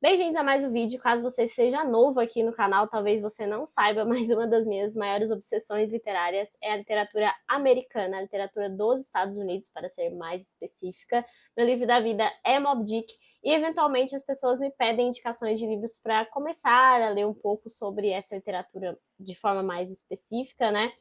Bem-vindos a mais um vídeo. Caso você seja novo aqui no canal, talvez você não saiba, mas uma das minhas maiores obsessões literárias é a literatura americana, a literatura dos Estados Unidos, para ser mais específica. Meu livro da vida é Moby Dick e, eventualmente, as pessoas me pedem indicações de livros para começar a ler um pouco sobre essa literatura de forma mais específica, né?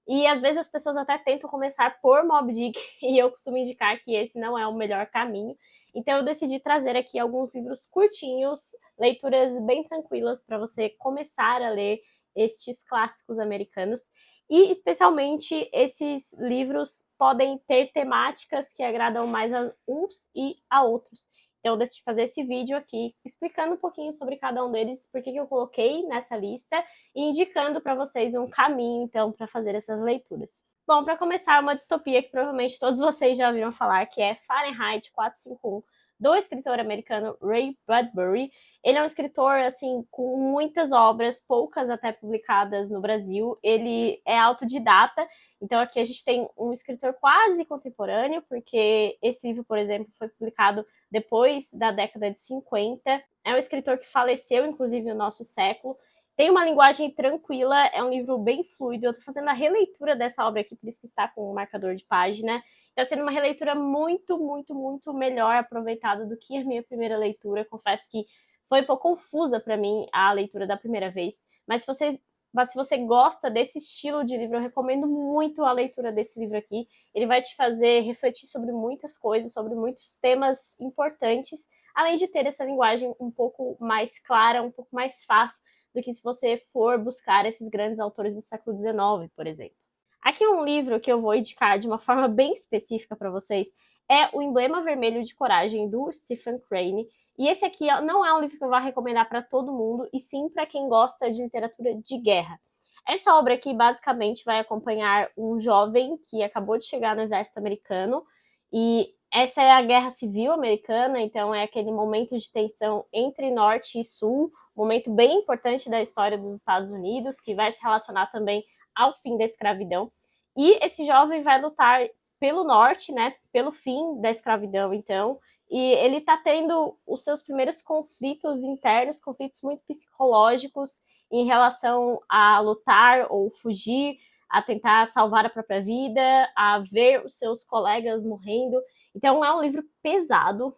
E às vezes as pessoas até tentam começar por Moby Dick e eu costumo indicar que esse não é o melhor caminho. Então eu decidi trazer aqui alguns livros curtinhos, leituras bem tranquilas para você começar a ler estes clássicos americanos. E especialmente esses livros podem ter temáticas que agradam mais a uns e a outros. Então eu decidi fazer esse vídeo aqui explicando um pouquinho sobre cada um deles, por que eu coloquei nessa lista e indicando para vocês um caminho, então, para fazer essas leituras. Bom, para começar, uma distopia que provavelmente todos vocês já ouviram falar, que é Fahrenheit 451, do escritor americano Ray Bradbury. Ele é um escritor, assim, com muitas obras, poucas até publicadas no Brasil. Ele é autodidata, então aqui a gente tem um escritor quase contemporâneo, porque esse livro, por exemplo, foi publicado depois da década de 50. É um escritor que faleceu, inclusive, no nosso século. Tem uma linguagem tranquila, é um livro bem fluido. Eu tô fazendo a releitura dessa obra aqui, por isso que está com o marcador de página. Está sendo uma releitura muito melhor aproveitada do que a minha primeira leitura. Confesso que foi um pouco confusa para mim a leitura da primeira vez, mas se você gosta desse estilo de livro, eu recomendo muito a leitura desse livro aqui. Ele vai te fazer refletir sobre muitas coisas, sobre muitos temas importantes, além de ter essa linguagem um pouco mais clara, um pouco mais fácil do que se você for buscar esses grandes autores do século XIX, por exemplo. Aqui um livro que eu vou indicar de uma forma bem específica para vocês é O Emblema Vermelho de Coragem, do Stephen Crane. E esse aqui não é um livro que eu vou recomendar para todo mundo, e sim para quem gosta de literatura de guerra. Essa obra aqui basicamente vai acompanhar um jovem que acabou de chegar no exército americano, e essa é a Guerra Civil Americana, então é aquele momento de tensão entre Norte e Sul, um momento bem importante da história dos Estados Unidos, que vai se relacionar também ao fim da escravidão. E esse jovem vai lutar pelo Norte, né, pelo fim da escravidão, então, e ele está tendo os seus primeiros conflitos internos, conflitos muito psicológicos em relação a lutar ou fugir, a tentar salvar a própria vida, a ver os seus colegas morrendo. Então é um livro pesado,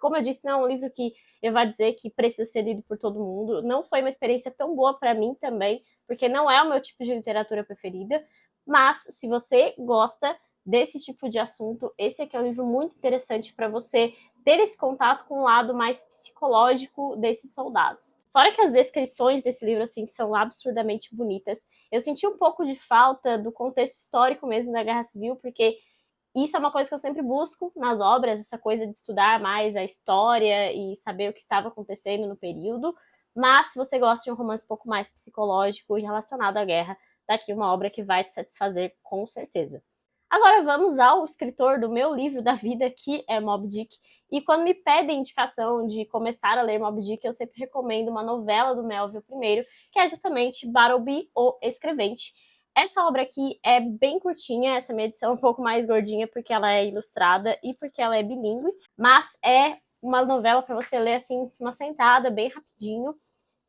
como eu disse, não é um livro que eu vou dizer que precisa ser lido por todo mundo. Não foi uma experiência tão boa para mim também, porque não é o meu tipo de literatura preferida, mas se você gosta desse tipo de assunto, esse aqui é um livro muito interessante para você ter esse contato com o lado mais psicológico desses soldados. Fora que as descrições desse livro assim são absurdamente bonitas, eu senti um pouco de falta do contexto histórico mesmo da Guerra Civil, porque isso é uma coisa que eu sempre busco nas obras, essa coisa de estudar mais a história e saber o que estava acontecendo no período. Mas se você gosta de um romance um pouco mais psicológico e relacionado à guerra, tá aqui uma obra que vai te satisfazer com certeza. Agora vamos ao escritor do meu livro da vida, que é Moby Dick. E quando me pedem indicação de começar a ler Moby Dick, eu sempre recomendo uma novela do Melville I, que é justamente Bartleby, o Escrevente. Essa obra aqui é bem curtinha, essa minha edição é um pouco mais gordinha porque ela é ilustrada e porque ela é bilíngue, mas é uma novela para você ler assim, uma sentada, bem rapidinho.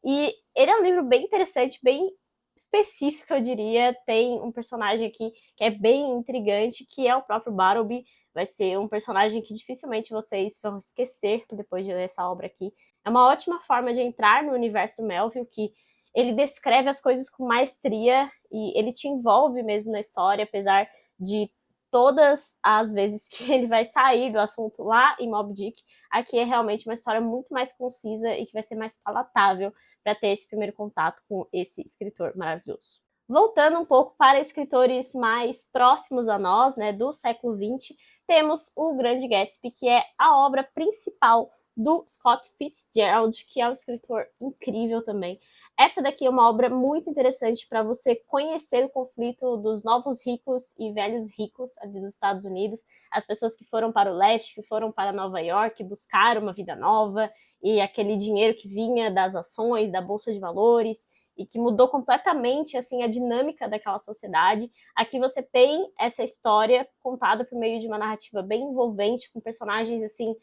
E ele é um livro bem interessante, bem específico, eu diria. Tem um personagem aqui que é bem intrigante, que é o próprio Bartleby. Vai ser um personagem que dificilmente vocês vão esquecer depois de ler essa obra aqui. É uma ótima forma de entrar no universo do Melville, que ele descreve as coisas com maestria e ele te envolve mesmo na história, apesar de todas as vezes que ele vai sair do assunto lá em Moby Dick. Aqui é realmente uma história muito mais concisa e que vai ser mais palatável para ter esse primeiro contato com esse escritor maravilhoso. Voltando um pouco para escritores mais próximos a nós, né, do século XX, temos O Grande Gatsby, que é a obra principal do Scott Fitzgerald, que é um escritor incrível também. Essa daqui é uma obra muito interessante para você conhecer o conflito dos novos ricos e velhos ricos dos Estados Unidos, as pessoas que foram para o leste, que foram para Nova York, buscaram uma vida nova, e aquele dinheiro que vinha das ações, da bolsa de valores, e que mudou completamente assim a dinâmica daquela sociedade. Aqui você tem essa história contada por meio de uma narrativa bem envolvente, com personagens assim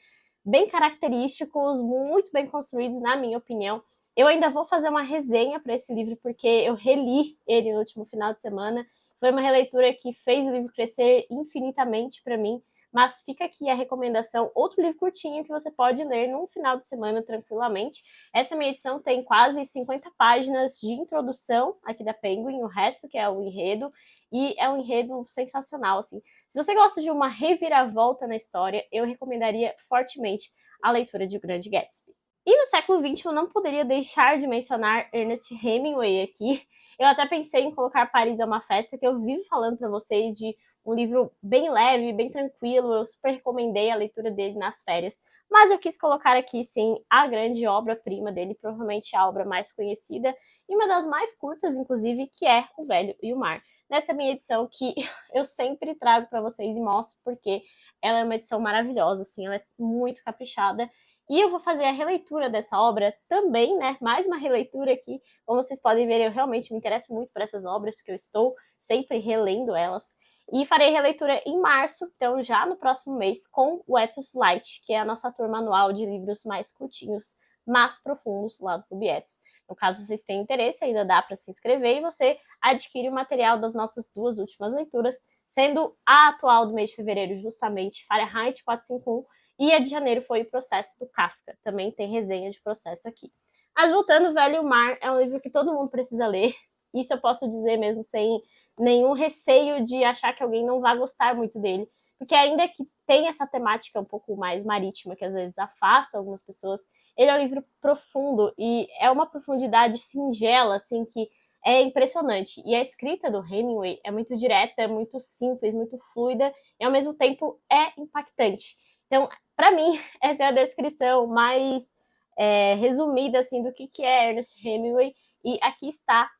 bem característicos, muito bem construídos, na minha opinião. Eu ainda vou fazer uma resenha para esse livro, porque eu reli ele no último final de semana. Foi uma releitura que fez o livro crescer infinitamente para mim. Mas fica aqui a recomendação, outro livro curtinho que você pode ler num final de semana tranquilamente. Essa minha edição tem quase 50 páginas de introdução aqui da Penguin, o resto que é o enredo, e é um enredo sensacional, assim. Se você gosta de uma reviravolta na história, eu recomendaria fortemente a leitura de O Grande Gatsby. E no século XX eu não poderia deixar de mencionar Ernest Hemingway aqui. Eu até pensei em colocar Paris é uma Festa, que eu vivo falando para vocês de um livro bem leve, bem tranquilo, eu super recomendei a leitura dele nas férias. Mas eu quis colocar aqui, sim, a grande obra-prima dele, provavelmente a obra mais conhecida e uma das mais curtas, inclusive, que é O Velho e o Mar. Nessa minha edição que eu sempre trago para vocês e mostro porque ela é uma edição maravilhosa, assim, ela é muito caprichada. E eu vou fazer a releitura dessa obra também, né? Mais uma releitura aqui. Como vocês podem ver, eu realmente me interesso muito por essas obras, porque eu estou sempre relendo elas. E farei releitura em março, então já no próximo mês, com o Ethos Light, que é a nossa turma anual de livros mais curtinhos, mas profundos lá do Clube Ethos. No caso, vocês têm interesse, ainda dá para se inscrever e você adquire o material das nossas duas últimas leituras, sendo a atual do mês de fevereiro justamente Fahrenheit 451, e a de janeiro foi o Processo do Kafka. Também tem resenha de processo aqui. Mas voltando, Velho Mar é um livro que todo mundo precisa ler. Isso eu posso dizer mesmo sem nenhum receio de achar que alguém não vai gostar muito dele. Porque ainda que tem essa temática um pouco mais marítima, que às vezes afasta algumas pessoas, ele é um livro profundo e é uma profundidade singela, assim, que é impressionante. E a escrita do Hemingway é muito direta, é muito simples, muito fluida e ao mesmo tempo é impactante. Então, para mim, essa é a descrição mais resumida assim, do que é Ernest Hemingway. E aqui está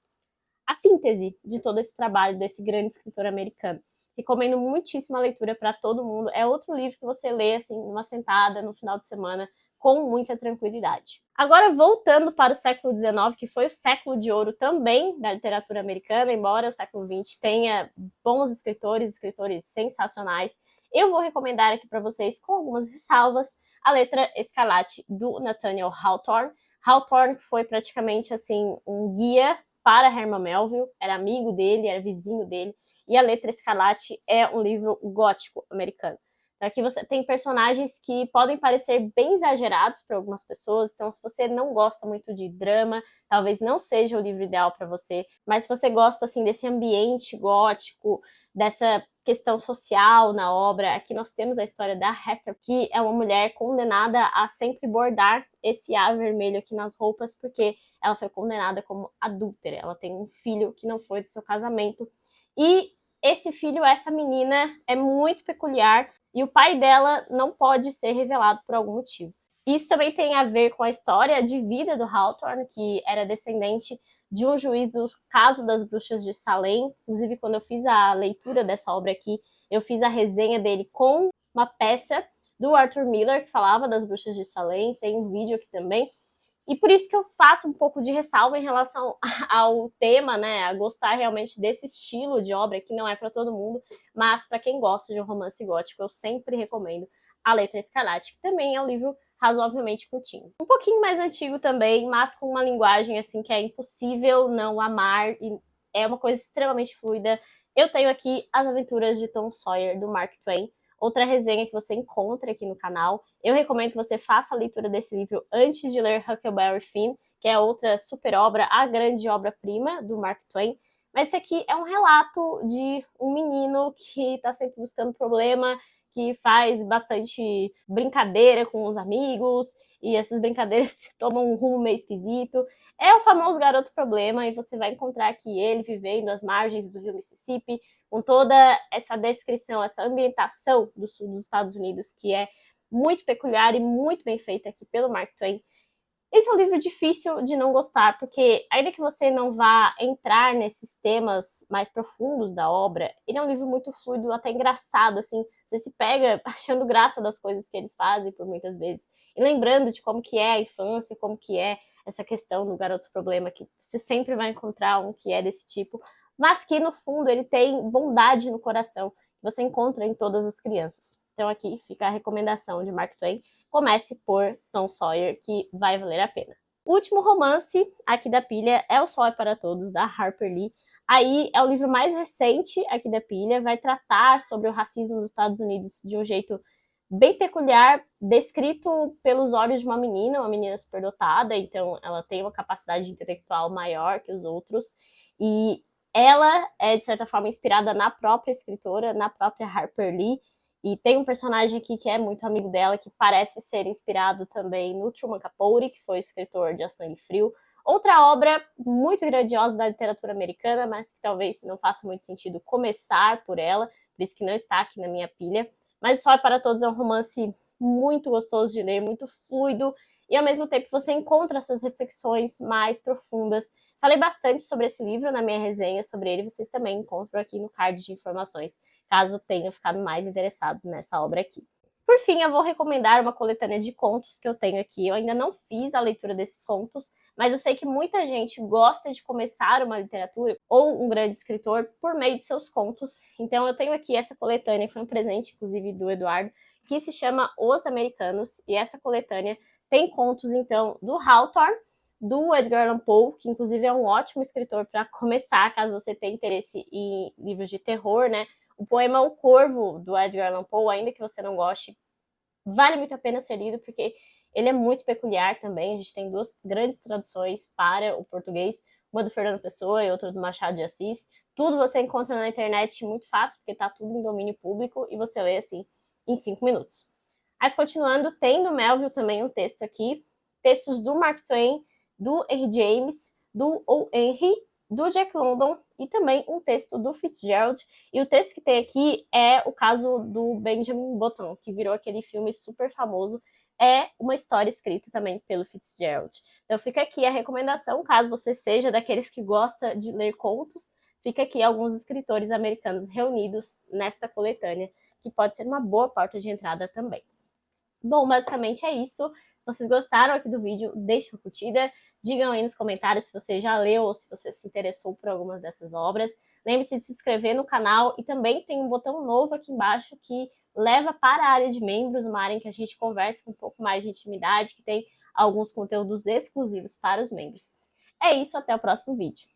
a síntese de todo esse trabalho desse grande escritor americano. Recomendo muitíssimo a leitura para todo mundo. É outro livro que você lê assim, numa sentada, no final de semana, com muita tranquilidade. Agora, voltando para o século XIX, que foi o século de ouro também da literatura americana, embora o século XX tenha bons escritores sensacionais, eu vou recomendar aqui para vocês, com algumas ressalvas, a Letra Escarlate, do Nathaniel Hawthorne. Hawthorne foi praticamente assim um guia para Herman Melville, era amigo dele, era vizinho dele, e A Letra Escarlate é um livro gótico americano. Então, aqui você tem personagens que podem parecer bem exagerados para algumas pessoas, então se você não gosta muito de drama, talvez não seja o livro ideal para você, mas se você gosta assim desse ambiente gótico, dessa questão social na obra, aqui nós temos a história da Hester, que é uma mulher condenada a sempre bordar esse A vermelho aqui nas roupas, porque ela foi condenada como adúltera. Ela tem um filho que não foi do seu casamento. E esse filho, essa menina, é muito peculiar e o pai dela não pode ser revelado por algum motivo. Isso também tem a ver com a história de vida do Hawthorne, que era descendente de um juiz do caso das bruxas de Salem. Inclusive, quando eu fiz a leitura dessa obra aqui, eu fiz a resenha dele com uma peça do Arthur Miller, que falava das bruxas de Salem. Tem um vídeo aqui também. E por isso que eu faço um pouco de ressalva em relação ao tema, né? A gostar realmente desse estilo de obra, que não é para todo mundo, mas para quem gosta de um romance gótico, eu sempre recomendo A Letra Escarlate, que também é um livro razoavelmente curtinho. Um pouquinho mais antigo também, mas com uma linguagem assim que é impossível não amar e é uma coisa extremamente fluida. Eu tenho aqui As Aventuras de Tom Sawyer, do Mark Twain, outra resenha que você encontra aqui no canal. Eu recomendo que você faça a leitura desse livro antes de ler Huckleberry Finn, que é outra super obra, a grande obra-prima do Mark Twain. Mas esse aqui é um relato de um menino que está sempre buscando problema, que faz bastante brincadeira com os amigos, e essas brincadeiras tomam um rumo meio esquisito. É o famoso garoto problema, e você vai encontrar aqui ele vivendo às margens do rio Mississippi, com toda essa descrição, essa ambientação do sul dos Estados Unidos, que é muito peculiar e muito bem feita aqui pelo Mark Twain. Esse é um livro difícil de não gostar, porque ainda que você não vá entrar nesses temas mais profundos da obra, ele é um livro muito fluido, até engraçado, assim, você se pega achando graça das coisas que eles fazem por muitas vezes, e lembrando de como que é a infância, como que é essa questão do garoto problema, que você sempre vai encontrar um que é desse tipo, mas que no fundo ele tem bondade no coração, que você encontra em todas as crianças. Então aqui fica a recomendação de Mark Twain. comece por Tom Sawyer, que vai valer a pena. O último romance aqui da pilha é O Sol é para Todos, da Harper Lee. Aí é o livro mais recente aqui da pilha, vai tratar sobre o racismo nos Estados Unidos de um jeito bem peculiar, descrito pelos olhos de uma menina superdotada, então ela tem uma capacidade intelectual maior que os outros, e ela é, de certa forma, inspirada na própria escritora, na própria Harper Lee, e tem um personagem aqui que é muito amigo dela, que parece ser inspirado também no Truman Capote, que foi o escritor de A Sangue Frio. Outra obra muito grandiosa da literatura americana, mas que talvez não faça muito sentido começar por ela, por isso que não está aqui na minha pilha. Mas O Sol é para Todos é um romance muito gostoso de ler, muito fluido, e ao mesmo tempo você encontra essas reflexões mais profundas. Falei bastante sobre esse livro na minha resenha sobre ele, vocês também encontram aqui no card de informações, caso tenham ficado mais interessados nessa obra aqui. Por fim, eu vou recomendar uma coletânea de contos que eu tenho aqui. Eu ainda não fiz a leitura desses contos, mas eu sei que muita gente gosta de começar uma literatura ou um grande escritor por meio de seus contos. Então eu tenho aqui essa coletânea, que foi um presente, inclusive, do Eduardo, que se chama Os Americanos, e essa coletânea tem contos, então, do Hawthorne, do Edgar Allan Poe, que inclusive é um ótimo escritor para começar, caso você tenha interesse em livros de terror, né? O poema O Corvo, do Edgar Allan Poe, ainda que você não goste, vale muito a pena ser lido, porque ele é muito peculiar também. A gente tem duas grandes traduções para o português, uma do Fernando Pessoa e outra do Machado de Assis. Tudo você encontra na internet muito fácil, porque está tudo em domínio público, e você lê assim em 5 minutos. Mas continuando, tem do Melville também um texto aqui, textos do Mark Twain, do Henry James, do O. Henry, do Jack London e também um texto do Fitzgerald. E o texto que tem aqui é o caso do Benjamin Button, que virou aquele filme super famoso. É uma história escrita também pelo Fitzgerald. Então fica aqui a recomendação, caso você seja daqueles que gosta de ler contos, fica aqui alguns escritores americanos reunidos nesta coletânea, que pode ser uma boa porta de entrada também. Bom, basicamente é isso. Se vocês gostaram aqui do vídeo, deixem uma curtida. Digam aí nos comentários se você já leu ou se você se interessou por algumas dessas obras. Lembre-se de se inscrever no canal e também tem um botão novo aqui embaixo que leva para a área de membros, uma área em que a gente conversa com um pouco mais de intimidade, que tem alguns conteúdos exclusivos para os membros. É isso, até o próximo vídeo.